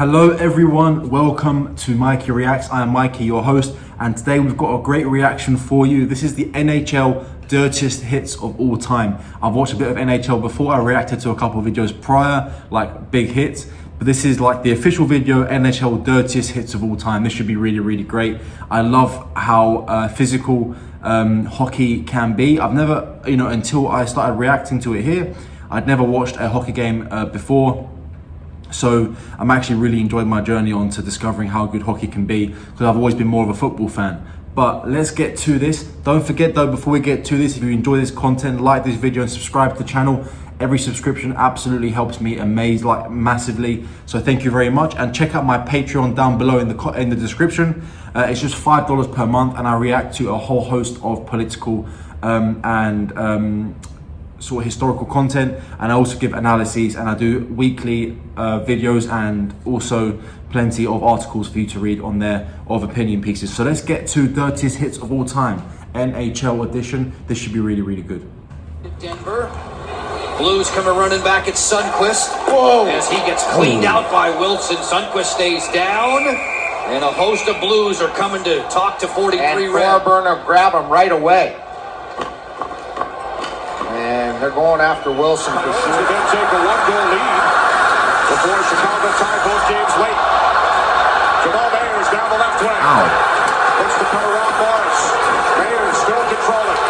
Hello everyone, welcome to Mikey Reacts. I am Mikey, your host, and today we've got a great reaction for you. This is the NHL dirtiest hits of all time. I've watched a bit of NHL before. I reacted to a couple of videos prior, like big hits, but this is like the official video, NHL dirtiest hits of all time. This should be really, really great. I love how physical hockey can be. I've never, until I started reacting to it here, I'd never watched a hockey game before. So I'm actually really enjoying my journey on to discovering how good hockey can be, because I've always been more of a football fan. But let's get to this. Don't forget though, before we get to this, if you enjoy this content, like this video and subscribe to the channel. Every subscription absolutely helps me massively. So thank you very much. And check out my Patreon down below in the description. It's just $5 per month, and I react to a whole host of political and sort of historical content, and I also give analyses, and I do weekly videos and also plenty of articles for you to read on there of opinion pieces. So let's get to dirtiest hits of all time, NHL edition. This should be really, really good. Denver. Blues coming running back at Sundqvist. Whoa! As he gets cleaned out by Wilson. Sundqvist stays down. And a host of Blues are coming to talk to 43 and Red. Thorburn grab him right away. And they're going after Wilson for sure. To then take a one-goal lead before Chicago tied both games late. Jamal Mayers down the left wing. Puts the puck around Morris. Mayers still controlling.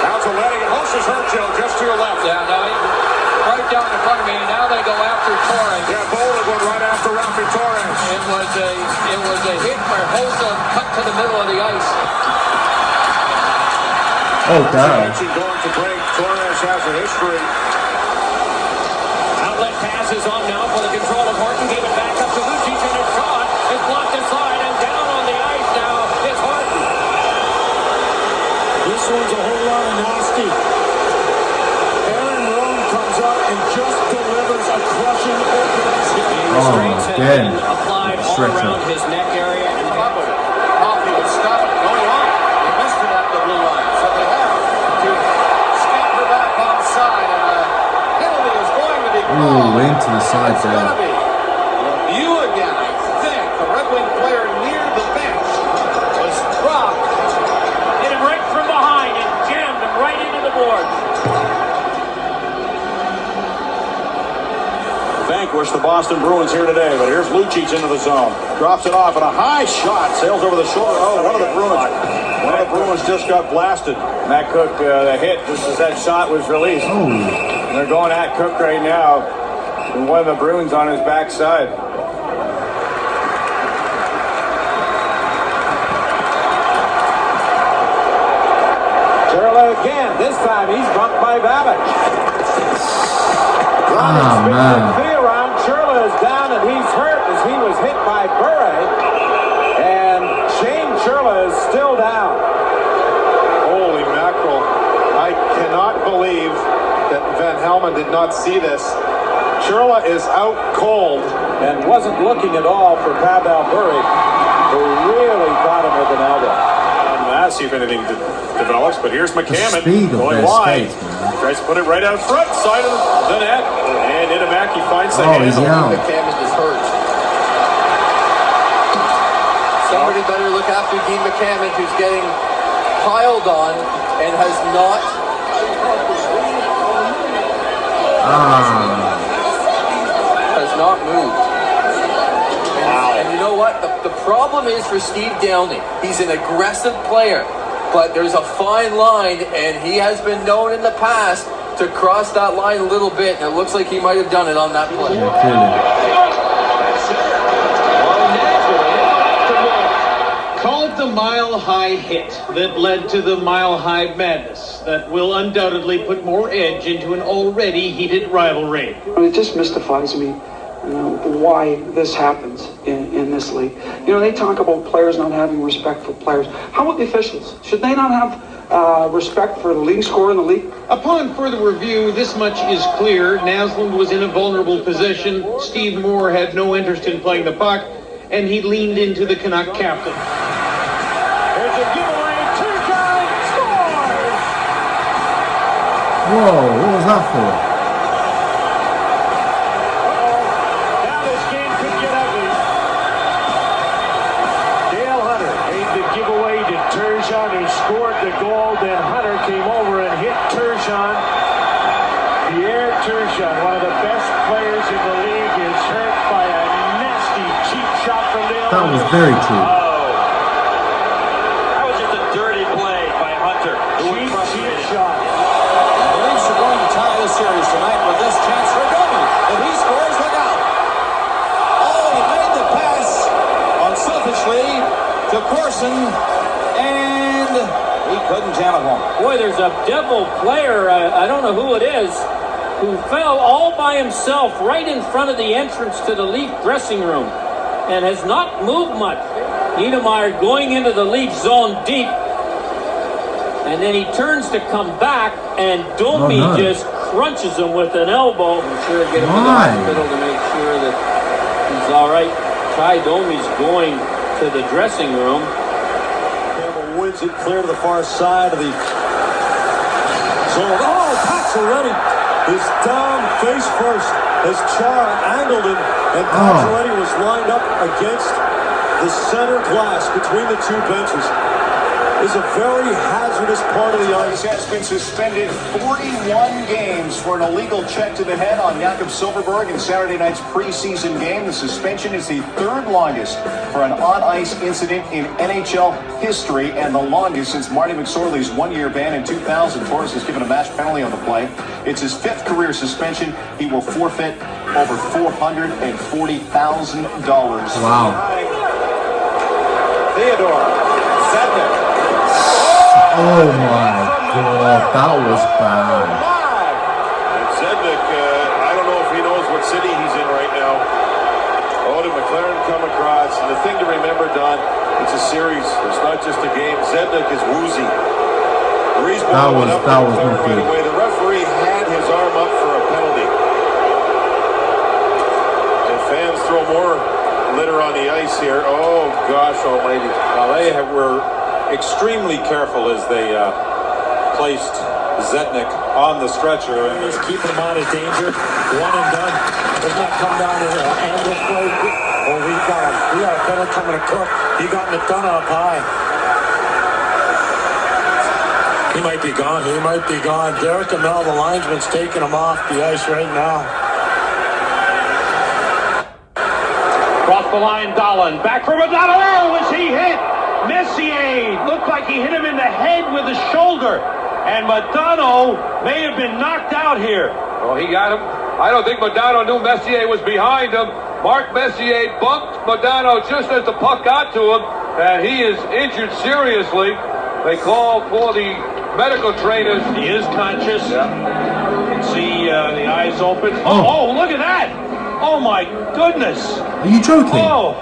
Now to Letty, and Host is hurt, Joe, just to your left. Yeah, now right down in front of me. Now they go after Torres. Yeah, Bowling went right after Ralphie Torres. It was a hit where Hosa cut to the middle of the ice. Oh, God. Going to break. Torres has a history. Outlet pass is on now for the control of Horton. Gave it back up to Lucic, and it's caught. It's blocked aside, and down on the ice now is Horton. This one's a whole lot of nasty. Aaron Rome comes up and just delivers a crushing opening hit. Restraints have again. been applied all around his neck area. And Coffee would stop it going on. They missed it at the blue line. So they have to step her back onside, and a penalty is going to be called. Ooh, into the side It's there. going to be review again, I think. The Red Wing player near the bench was dropped. hit him right from behind and jammed him right into the board. Vanquish the Boston Bruins here today, but here's Lucic into the zone. Drops it off, and a high shot sails over the shoulder. Oh, one of the Bruins just got blasted. Matt Cook, the hit just as that shot was released. And they're going at Cook right now. And one of the Bruins on his backside. Turley again. This time he's bumped by Babbage. Man. Around. Churla is down and he's hurt as he was hit by Bure. And Shane Churla is still down. Holy mackerel. I cannot believe that Van Helmen did not see this. Churla is out cold. And wasn't looking at all for Pavel Bure, who really caught him with an elbow. Let's see if anything develops, but here's McCammon going wide. Tries to put it right out front, side of the net. And Itamaki finds the handle. He's out. McCammon is hurt. Somebody better look after Dean McCammon, who's getting piled on and has not moved. And you know what? The problem is for Steve Downing. He's an aggressive player, but there's a fine line, and he has been known in the past to cross that line a little bit, and it looks like he might have done it on that play. Called the Mile High hit that led to the Mile High madness that will undoubtedly put more edge into an already heated rivalry. It just mystifies me why this happens in this league. They talk about players not having respect for players. How about the officials? Should they not have respect for the leading scorer in the league? Upon further review, this much is clear. Naslund was in a vulnerable position. Steve Moore had no interest in playing the puck, and he leaned into the Canuck captain. There's a giveaway. Two-guy scores! Whoa, what was that for? Now this game could get ugly. Turgeon, one of the best players in the league, is hurt by a nasty cheap shot from Leon. That was very true. That was just a dirty play by Hunter. Cheap shot. The Leafs are going to tie the series tonight with this chance for Domi. If he scores, look out. Oh, he made the pass unselfishly to Corson, and he couldn't jam it home. Boy, there's a devil player, I don't know who it is, who fell all by himself right in front of the entrance to the Leaf dressing room and has not moved much. Niedermayer going into the Leaf zone deep, and then he turns to come back, and Domi just crunches him with an elbow. I'm sure get him to the hospital to make sure that he's all right. Ty Domi's going to the dressing room. Campbell wins it clear to the far side of the zone. Oh, Pacioretty is down face first as Char angled him, and Pacioretty was lined up against the center glass between the two benches. Is a very hazardous part of the ice. He has been suspended 41 games for an illegal check to the head on Jakob Silfverberg in Saturday night's preseason game. The suspension is the third longest for an on-ice incident in NHL history and the longest since Marty McSorley's one-year ban in 2000. Torres was given a match penalty on the play. It's his fifth career suspension. He will forfeit over $440,000. Wow. Theodore Sednik. Oh my God, that was bad. And Sednik, I don't know if he knows what city he's in right now. Oh, did McLaren come across? And the thing to remember, Don, it's a series. It's not just a game. Sednik is woozy. That was not good. Right away. The referee had his arm up for a penalty. And fans throw more litter on the ice here. Oh gosh almighty. Well, they were extremely careful as they placed Sednik on the stretcher. And Just keeping him out of danger. One and done. Doesn't that come down to an angle play? Oh, we got a penalty coming to Cook. He got McDonough up high. He might be gone. He might be gone. Derek Amell, the linesman's taking him off the ice right now. Cross the line, Dolan. Back for Modano. Oh, was he hit? Messier looked like he hit him in the head with his shoulder. And Modano may have been knocked out here. Oh, he got him. I don't think Modano knew Messier was behind him. Mark Messier bumped Modano just as the puck got to him, and he is injured seriously. They call for the medical trainers. He is conscious. Yeah. You can see the eyes open. Oh, look at that. Oh, my goodness. Are you joking? Oh.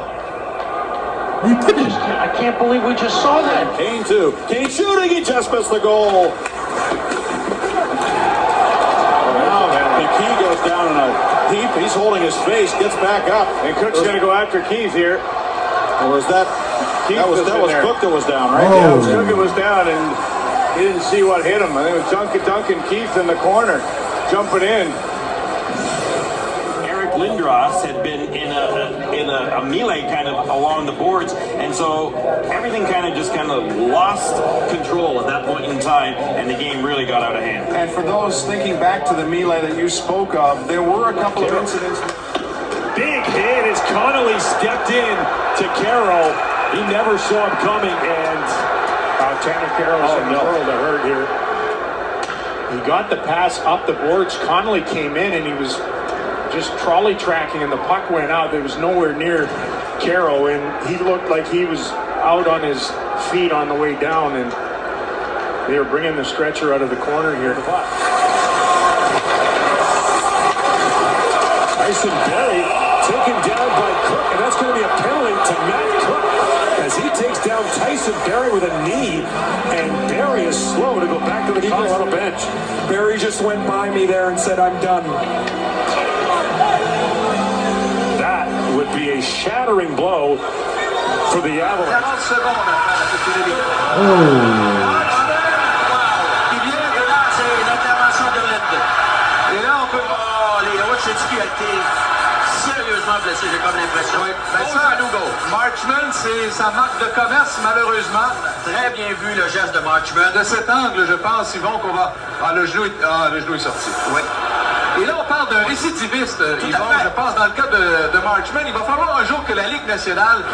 Are you kidding? I can't believe we just saw that. Kane too. Kane shooting, he just missed the goal. Now McKee goes down in a heap. He's holding his face, gets back up. And Cook's going to go after Keith here. Or was that Keith? That was Cook that was down, right? Yeah, it was Cook that was down, and he didn't see what hit him. I think it was Duncan Keith in the corner, jumping in. Lindros had been in a melee kind of along the boards, and so everything kind of lost control at that point in time, and the game really got out of hand. And for those thinking back to the melee that you spoke of, there were a couple of incidents. Big hit as Connolly stepped in to Carroll. He never saw him coming, and Tanner Carroll's in the world of hurt here. He got the pass up the boards. Connolly came in, and he was just trolley tracking, and the puck went out. There was nowhere near Carroll, and he looked like he was out on his feet on the way down, and they were bringing the stretcher out of the corner here. Tyson Berry taken down by Cook, and that's going to be a penalty to Matt Cook as he takes down Tyson Berry with a knee, and Berry is slow to go back to the Colorado bench. Berry just went by me there and said, "I'm done." That would be a shattering blow for the Avalanche. Sérieusement blessé, j'ai comme l'impression. Ben ça, Marchman, c'est sa marque de commerce, malheureusement. Très bien vu le geste de Marchman. De cet angle, je pense, Yvon, qu'on va... le genou est sorti. Oui. Et là, récidiviste, Yvon, je pense, dans le cas de Marchman. Il va falloir un jour que la Ligue nationale...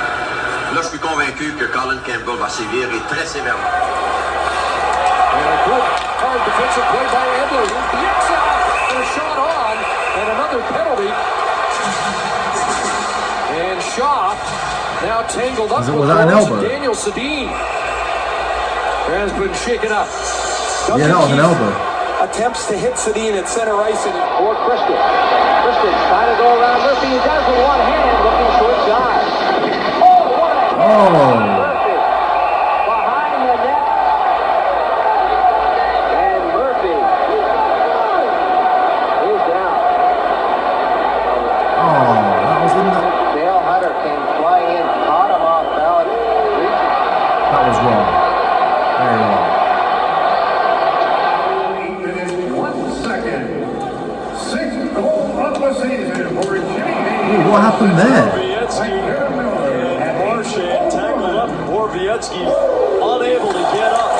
Là, je suis convaincu que Colin Campbell va sévir et très sévèrement. And a good hard defensive play by Edler. He gets out and a shot on, and another penalty. And Shaw now tangled up with Daniel Sedin. Has been shaken up. Yeah, that was an elbow. Attempts to hit Sedin at center ice and For Christian. Christian's trying to go around Murphy. He does with one hand, looking short side. Oh, what a hit by Murphy. Behind the net. And Murphy is down. Oh, that was in the... Dale Hunter came flying in, caught him off balance. That was wrong. Very wrong. 1 second. 6th goal of the season for Jimmy. Ooh, what happened there? And Marchand tangled up. Borowiecki unable to get up.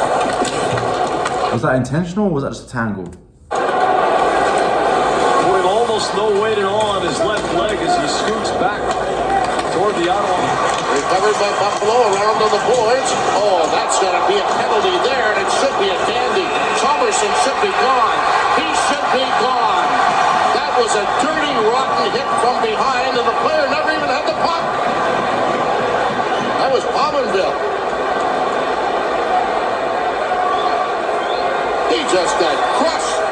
Was that intentional or was that just a tangle? With almost no weight on his left leg as he scoots back toward the outer line. Recovered by Buffalo around on the boards. Oh, that's going to be a penalty there, and it should be a dandy. Thomerson should be gone. He should be gone. That was a dirty, rotten hit from behind, and the player never even had the puck. That was Pominville. He just got crushed.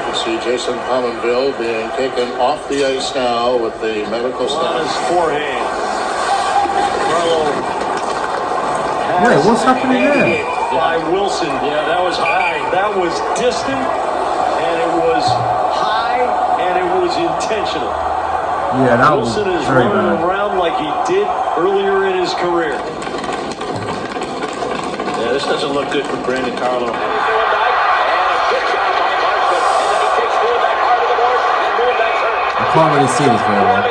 You see Jason Pominville being taken off the ice now with the medical staff. On his forehand. Wait, what's happening there? By Wilson. Yeah, that was high. That was distant, and it was high, and it was intentional. Yeah, that was Wilson is very running bad. around like he did earlier in his career. Yeah, this doesn't look good for Brandon Carlo. I can't really see this very well.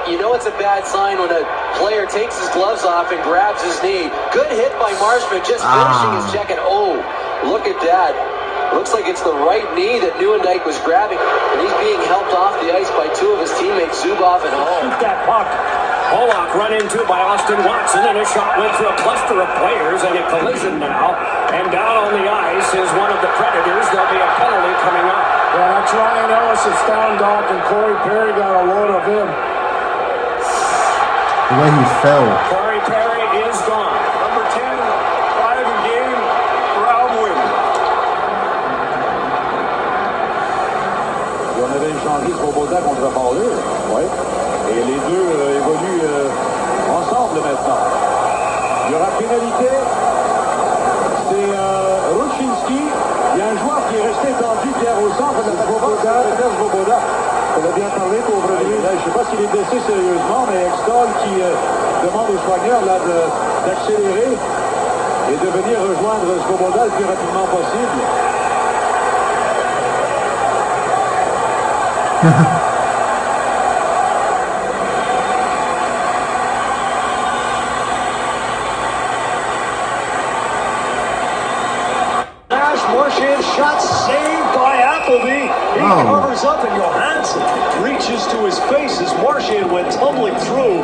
You know it's a bad sign when a player takes his gloves off and grabs his knee. Good hit by Marshman, just finishing his check, and oh, look at that. Looks like it's the right knee that Nieuwendyk was grabbing, and he's being helped off the ice by two of his teammates, Zubov and Hall. Shoot that puck. Pollock run into by Austin Watson, and a shot went through a cluster of players, and a collision now. And down on the ice is one of the Predators. There'll be a penalty coming up. Yeah, that's Ryan Ellis. It's down, Doc, and Corey Perry got a load of him. The way he fell. Corey Perry is gone. Number 10, 5 in game for Albuin. On avait échangé Svoboda contre Balleur. Oui. Et les deux évoluent ensemble maintenant. Il y aura pénalité. C'est Rushinski. Il y a un joueur qui est resté tendu, Pierre, au centre de la Svoboda. On a bien parlé pour revenir. Je ne sais pas s'il est blessé sérieusement, mais Extol qui demande aux soigneurs là, d'accélérer et de venir rejoindre Svoboda le plus rapidement possible. Marchand shot saved by Appleby. He covers up and Johansson reaches to his face as Marchand went tumbling through.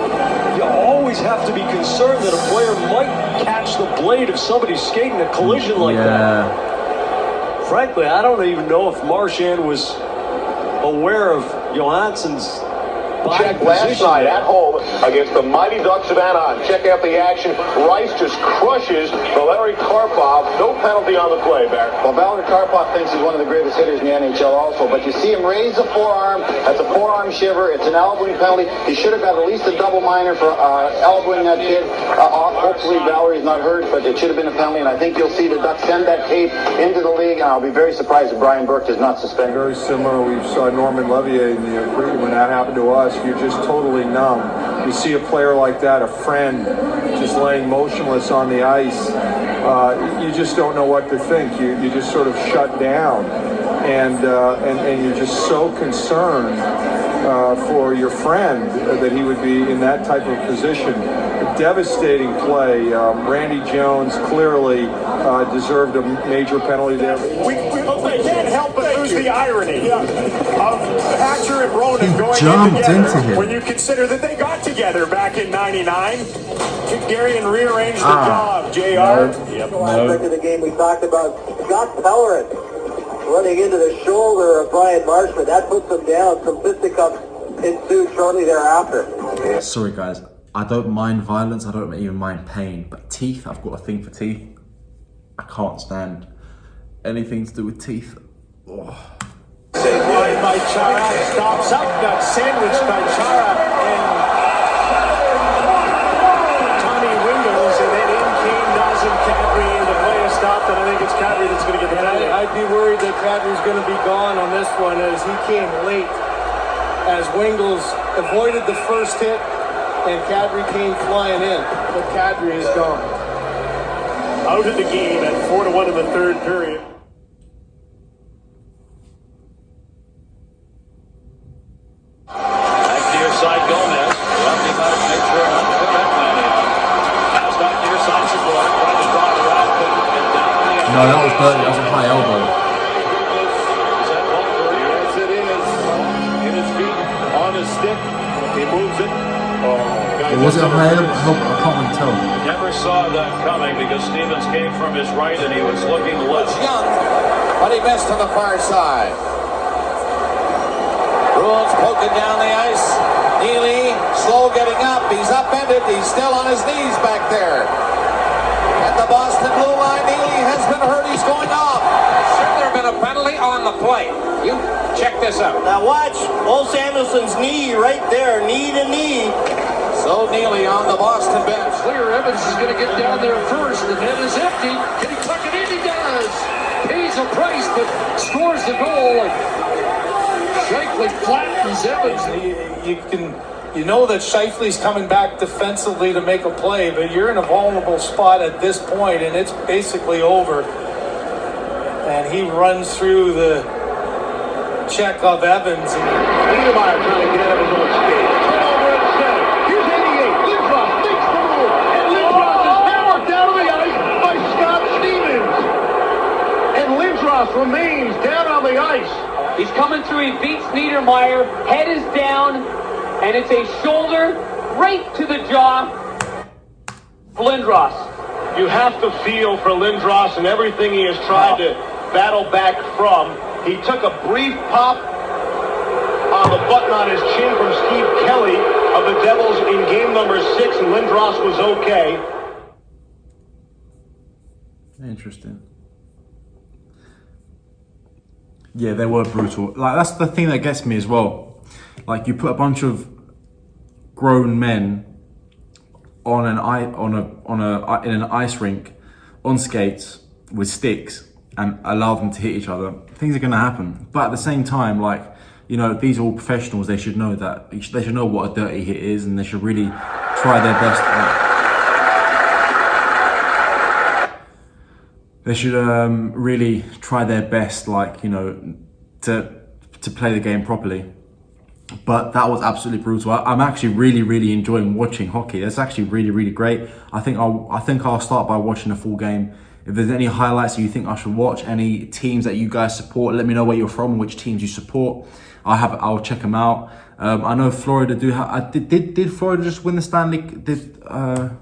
You always have to be concerned that a player might catch the blade of somebody skating a collision like that. Frankly, I don't even know if Marchand was aware of Johansson's Check last night at home against the Mighty Ducks of Anaheim. Check out the action. Rice just crushes Valery Karpov. No penalty on the play, Barry. Well, Valery Karpov thinks he's one of the greatest hitters in the NHL also, but you see him raise the forearm. That's a forearm shiver. It's an elbowing penalty. He should have got at least a double minor for elbowing that kid off. Hopefully Valerie's not hurt, but it should have been a penalty, and I think you'll see the Ducks send that tape into the league, and I'll be very surprised if Brian Burke is not suspended. Very similar. We saw Norman Levier in the when that happened to us. You're just totally numb. You see a player like that, a friend, just laying motionless on the ice. You just don't know what to think. You just sort of shut down, and you're just so concerned for your friend that he would be in that type of position. A devastating play. Randy Jones clearly deserved a major penalty there. We can't help but lose here's the irony of Hatcher and Ronan going jumped in together into him. when you consider that they got together back in '99. Garion rearranged the job. JR. Yep. Aspect of the game we talked about. Scott Pellerin running into the shoulder of Brian Marshman. That puts him down. Some fisticuffs ensued shortly thereafter. Sorry guys, I don't mind violence, I don't even mind pain, but teeth, I've got a thing for teeth. I can't stand anything to do with teeth. Oh. Wide by Chara, stops up, got sandwiched by Chara and Tommy Wingles, and then in came Nazem Kadri, and the play is stopped, and I think it's Kadri that's going to get the penalty. I'd be worried that Kadri's going to be gone on this one as he came late, as Wingles avoided the first hit, and Kadri came flying in, but Kadri is gone. Out of the game at 4-1 in the third period. Back near side Gomez. Running out to make sure not to put that man in. Pass back near side Segura. Trying to draw it around and down the end. No, that was dirty. That was a high elbow. Is that Walker? Yes, it is. In his feet, on his stick. He moves it. Was it a high elbow? I can't really tell. Never saw that coming because Stevens came from his right and he was looking left. Young, but he missed on the far side. Bruins poking down the ice. Neely, slow getting up. He's upended. He's still on his knees back there. At the Boston blue line, Neely has been hurt. He's going off. Should there have been a penalty on the play? You check this out. Now watch Ole Samuelson's knee right there, knee to knee. So Neely on the Boston bench. Clear Evans is going to get down there first. The net is empty. Can he tuck it in? He does. Pays a price, but scores the goal. Shifley flattens Evans. You know that Shifley's coming back defensively to make a play, but you're in a vulnerable spot at this point, and it's basically over. And he runs through the check of Evans. Niedermeyer trying to get out of his own skate. Turnover at center. Here's 88. Lindros makes the move. And Lindros is hammered down to the ice by Scott Stevens. And Lindros remains down on the ice. He's coming through, he beats Niedermeyer, head is down, and it's a shoulder right to the jaw for Lindros. You have to feel for Lindros and everything he has tried to battle back from. He took a brief pop on the button on his chin from Steve Kelly of the Devils in game number 6, and Lindros was okay. Interesting. Yeah, they were brutal. Like, that's the thing that gets me as well. Like, you put a bunch of grown men on an in an ice rink on skates with sticks and allow them to hit each other. Things are going to happen. But at the same time, like, you know, these are all professionals. They should know that. They should know what a dirty hit is, and they should really try their best. They should really try their best, like, you know, to play the game properly. But that was absolutely brutal. I'm actually really enjoying watching hockey. That's actually really great. I think I'll start by watching the full game. If there's any highlights that you think I should watch, any teams that you guys support, let me know where you're from and which teams you support. I'll check them out. I know Florida do have. Did Florida just win the Stanley? Let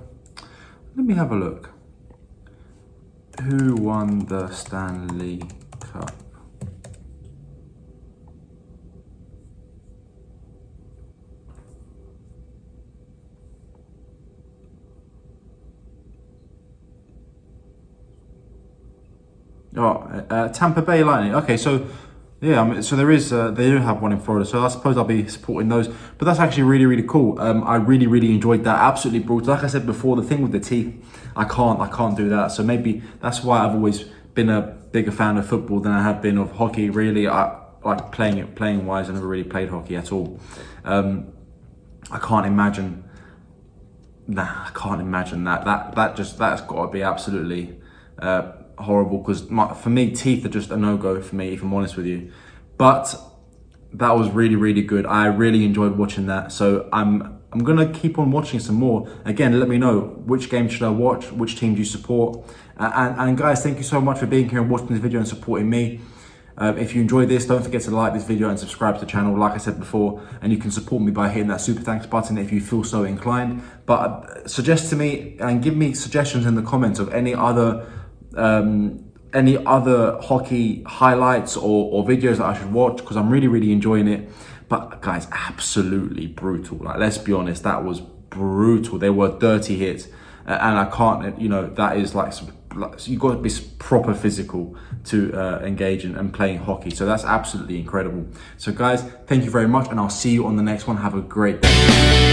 me have a look. Who won the Stanley Cup? Tampa Bay Lightning. Okay, so yeah, so there is they do have one in Florida, so I suppose I'll be supporting those. But that's actually really cool. I really enjoyed that. Absolutely brutal. Like I said before, the thing with the teeth, I can't do that. So maybe that's why I've always been a bigger fan of football than I have been of hockey. Really, I like playing wise. I never really played hockey at all. I can't imagine. I can't imagine that. That's got to be absolutely horrible, because for me, teeth are just a no-go for me, if I'm honest with you. But that was really good. I really enjoyed watching that, so I'm gonna keep on watching some more. Again, let me know which game should I watch, which team do you support, and guys, thank you so much for being here and watching this video and supporting me. If you enjoyed this, don't forget to like this video and subscribe to the channel, like I said before, and you can support me by hitting that super thanks button if you feel so inclined. But suggest to me and give me suggestions in the comments of any other hockey highlights or videos that I should watch, because I'm really enjoying it. But guys, absolutely brutal. Like, let's be honest, that was brutal. They were dirty hits, and I can't, you know, that is like you've got to be proper physical to engage in playing hockey. So that's absolutely incredible. So guys, thank you very much, and I'll see you on the next one. Have a great day.